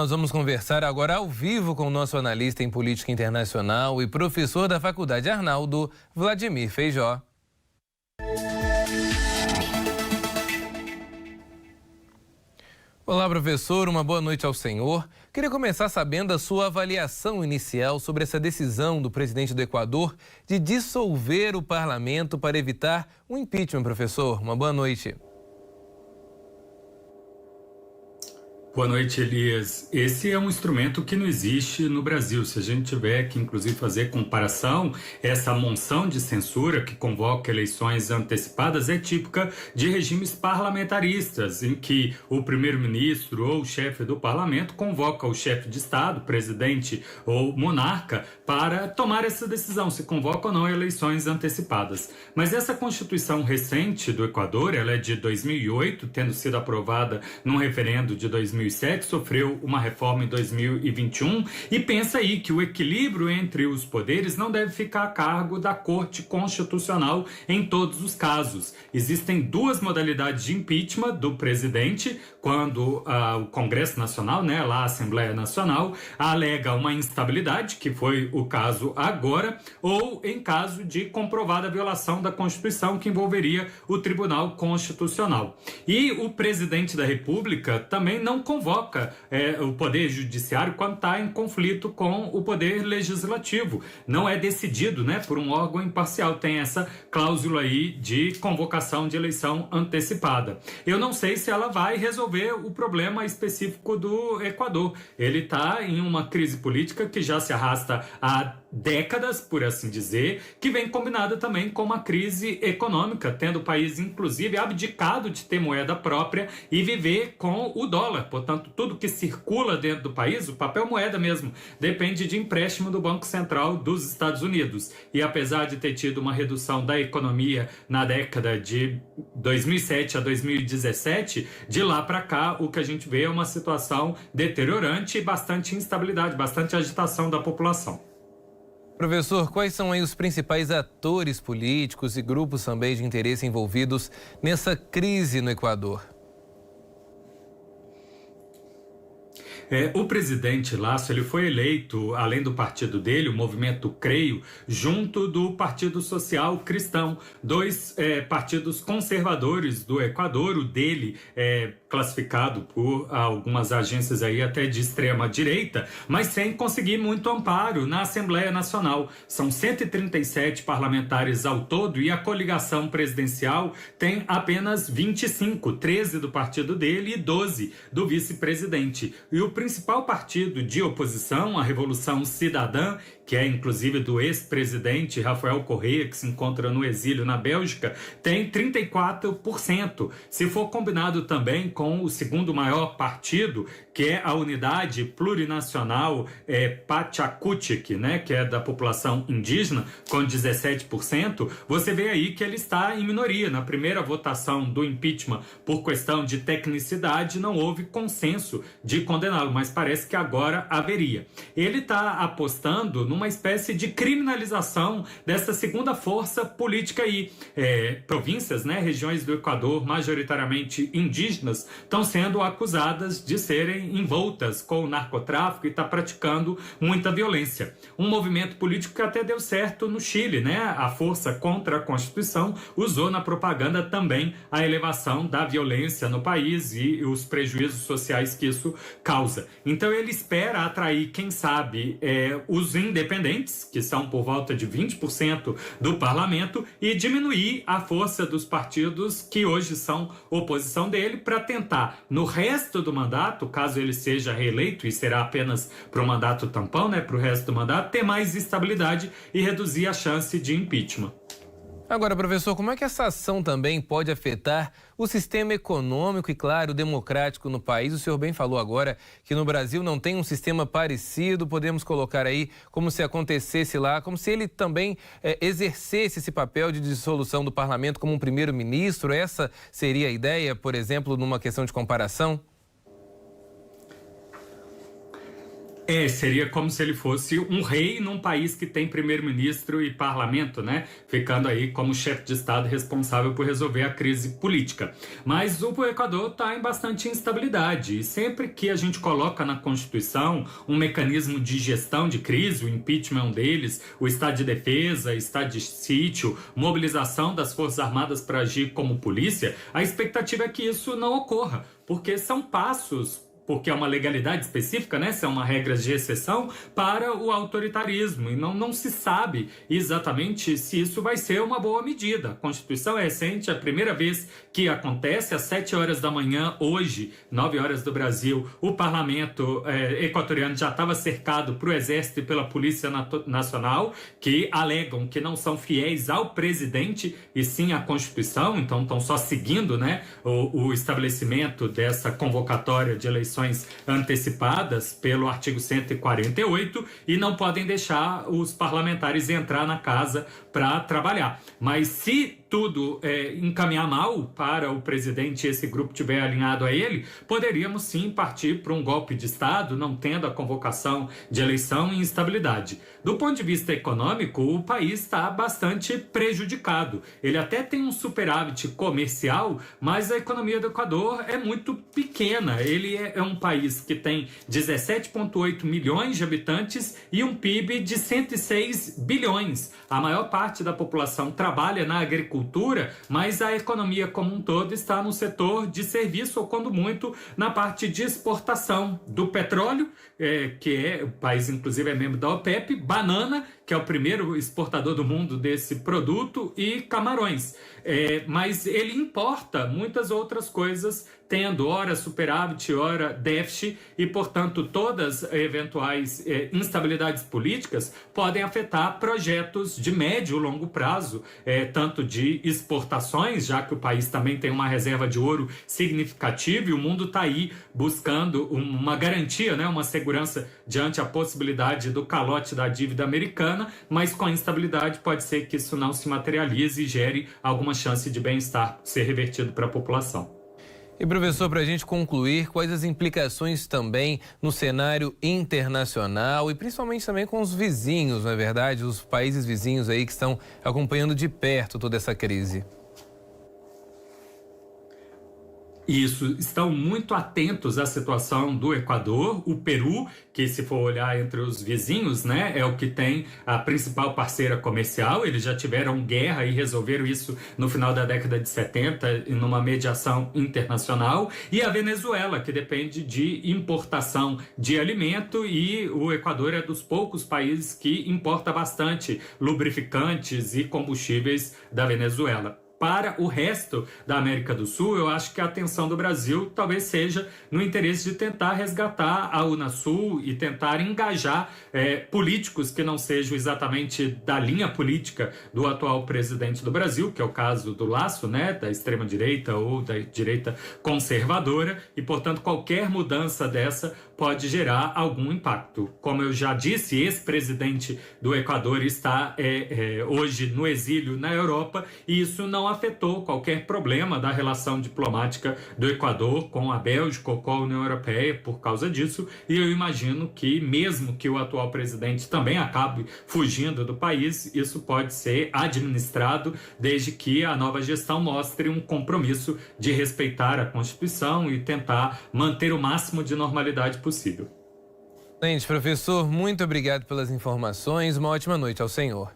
Nós vamos conversar agora ao vivo com o nosso analista em política internacional e professor da Faculdade Arnaldo, Vladimir Feijó. Olá, professor, uma boa noite ao senhor. Queria começar sabendo a sua avaliação inicial sobre essa decisão do presidente do Equador de dissolver o parlamento para evitar um impeachment, professor. Uma boa noite. Boa noite, Elias. Esse é um instrumento que não existe no Brasil. Se a gente tiver que, inclusive, fazer comparação, essa moção de censura que convoca eleições antecipadas é típica de regimes parlamentaristas, em que o primeiro-ministro ou o chefe do parlamento convoca o chefe de Estado, presidente ou monarca, para tomar essa decisão, se convoca ou não eleições antecipadas. Mas essa Constituição recente do Equador, ela é de 2008, tendo sido aprovada num referendo de 2007, sofreu uma reforma em 2021 e pensa aí que o equilíbrio entre os poderes não deve ficar a cargo da Corte Constitucional em todos os casos. Existem duas modalidades de impeachment do presidente, quando o Congresso Nacional, lá a Assembleia Nacional, alega uma instabilidade, que foi o caso agora, ou em caso de comprovada violação da Constituição, que envolveria o Tribunal Constitucional. E o presidente da República também não convoca o Poder Judiciário quando está em conflito com o Poder Legislativo. Não é decidido por um órgão imparcial. Tem essa cláusula aí de convocação de eleição antecipada. Eu não sei se ela vai resolver o problema específico do Equador. Ele está em uma crise política que já se arrasta há décadas, por assim dizer, que vem combinada também com uma crise econômica, tendo o país, inclusive, abdicado de ter moeda própria e viver com o dólar. Portanto, tudo que circula dentro do país, o papel moeda mesmo, depende de empréstimo do Banco Central dos Estados Unidos. E apesar de ter tido uma redução da economia na década de 2007 a 2017, de lá para cá, o que a gente vê é uma situação deteriorante e bastante instabilidade, bastante agitação da população. Professor, quais são aí os principais atores políticos e grupos também de interesse envolvidos nessa crise no Equador? O presidente Lasso, ele foi eleito, além do partido dele, o movimento Creio, junto do Partido Social Cristão, dois partidos conservadores do Equador. O dele é classificado por algumas agências aí até de extrema direita, mas sem conseguir muito amparo na Assembleia Nacional. São 137 parlamentares ao todo e a coligação presidencial tem apenas 25, 13 do partido dele e 12 do vice-presidente. E o principal partido de oposição, a Revolução Cidadã, que é inclusive do ex-presidente Rafael Correa, que se encontra no exílio na Bélgica, tem 34%. Se for combinado também com o segundo maior partido, que é a Unidade Plurinacional Pachakutik, que é da população indígena, com 17%, você vê aí que ele está em minoria. Na primeira votação do impeachment, por questão de tecnicidade, não houve consenso de condená-lo, mas parece que agora haveria. Ele está apostando numa espécie de criminalização dessa segunda força política aí. Províncias, regiões do Equador majoritariamente indígenas, estão sendo acusadas de serem envoltas com o narcotráfico e está praticando muita violência. Um movimento político que até deu certo no Chile, A força contra a Constituição usou na propaganda também a elevação da violência no país e os prejuízos sociais que isso causa. Então ele espera atrair, quem sabe, os independentes, que são por volta de 20% do parlamento, e diminuir a força dos partidos que hoje são oposição dele, para tentar, no resto do mandato, caso ele seja reeleito, e será apenas para o mandato tampão, para o resto do mandato, ter mais estabilidade e reduzir a chance de impeachment. Agora, professor, como é que essa ação também pode afetar o sistema econômico e, claro, democrático no país? O senhor bem falou agora que no Brasil não tem um sistema parecido, podemos colocar aí como se acontecesse lá, como se ele também exercesse esse papel de dissolução do parlamento como um primeiro-ministro. Essa seria a ideia, por exemplo, numa questão de comparação? Seria como se ele fosse um rei num país que tem primeiro-ministro e parlamento, né? Ficando aí como chefe de Estado responsável por resolver a crise política. Mas o Equador está em bastante instabilidade e sempre que a gente coloca na Constituição um mecanismo de gestão de crise, o impeachment é um deles, o estado de defesa, estado de sítio, mobilização das Forças Armadas para agir como polícia, a expectativa é que isso não ocorra, porque são passos, porque é uma legalidade específica, né? São regras de exceção para o autoritarismo. E não se sabe exatamente se isso vai ser uma boa medida. A Constituição é recente, é a primeira vez que acontece, às 7 horas da manhã, hoje, 9 horas do Brasil, o parlamento equatoriano já estava cercado por o Exército e pela Polícia Nacional, que alegam que não são fiéis ao presidente e sim à Constituição, então estão só seguindo, né, o estabelecimento dessa convocatória de eleições antecipadas pelo artigo 148 e não podem deixar os parlamentares entrar na casa para trabalhar. Mas se tudo encaminhar mal para o presidente e esse grupo estiver alinhado a ele, poderíamos sim partir para um golpe de Estado, não tendo a convocação de eleição e instabilidade. Do ponto de vista econômico, o país está bastante prejudicado. Ele até tem um superávit comercial, mas a economia do Equador é muito pequena. Ele é um país que tem 17,8 milhões de habitantes e um PIB de 106 bilhões. A maior parte da população trabalha na agricultura, mas a economia como um todo está no setor de serviço, ou quando muito, na parte de exportação do petróleo, que o país inclusive é membro da OPEP, banana, que é o primeiro exportador do mundo desse produto, e camarões. Mas ele importa muitas outras coisas, tendo ora superávit, ora déficit, e, portanto, todas eventuais instabilidades políticas podem afetar projetos de médio e longo prazo, tanto de exportações, já que o país também tem uma reserva de ouro significativa e o mundo está aí buscando uma garantia, né, uma segurança diante a possibilidade do calote da dívida americana, mas com a instabilidade pode ser que isso não se materialize e gere alguma chance de bem-estar ser revertido para a população. E, professor, para a gente concluir, quais as implicações também no cenário internacional e principalmente também com os vizinhos, não é verdade? Os países vizinhos aí que estão acompanhando de perto toda essa crise. Isso, estão muito atentos à situação do Equador, o Peru, que se for olhar entre os vizinhos, né, é o que tem a principal parceira comercial. Eles já tiveram guerra e resolveram isso no final da década de 70 numa mediação internacional. E a Venezuela, que depende de importação de alimento, e o Equador é dos poucos países que importa bastante lubrificantes e combustíveis da Venezuela. Para o resto da América do Sul, eu acho que a atenção do Brasil talvez seja no interesse de tentar resgatar a Unasul e tentar engajar políticos que não sejam exatamente da linha política do atual presidente do Brasil, que é o caso do Lasso, né, da extrema-direita ou da direita conservadora, e, portanto, qualquer mudança dessa pode gerar algum impacto. Como eu já disse, ex-presidente do Equador está hoje no exílio na Europa, e isso não afetou qualquer problema da relação diplomática do Equador com a Bélgica ou com a União Europeia por causa disso, e eu imagino que, mesmo que o atual presidente também acabe fugindo do país, isso pode ser administrado desde que a nova gestão mostre um compromisso de respeitar a Constituição e tentar manter o máximo de normalidade possível. Gente, professor, muito obrigado pelas informações. Uma ótima noite ao senhor.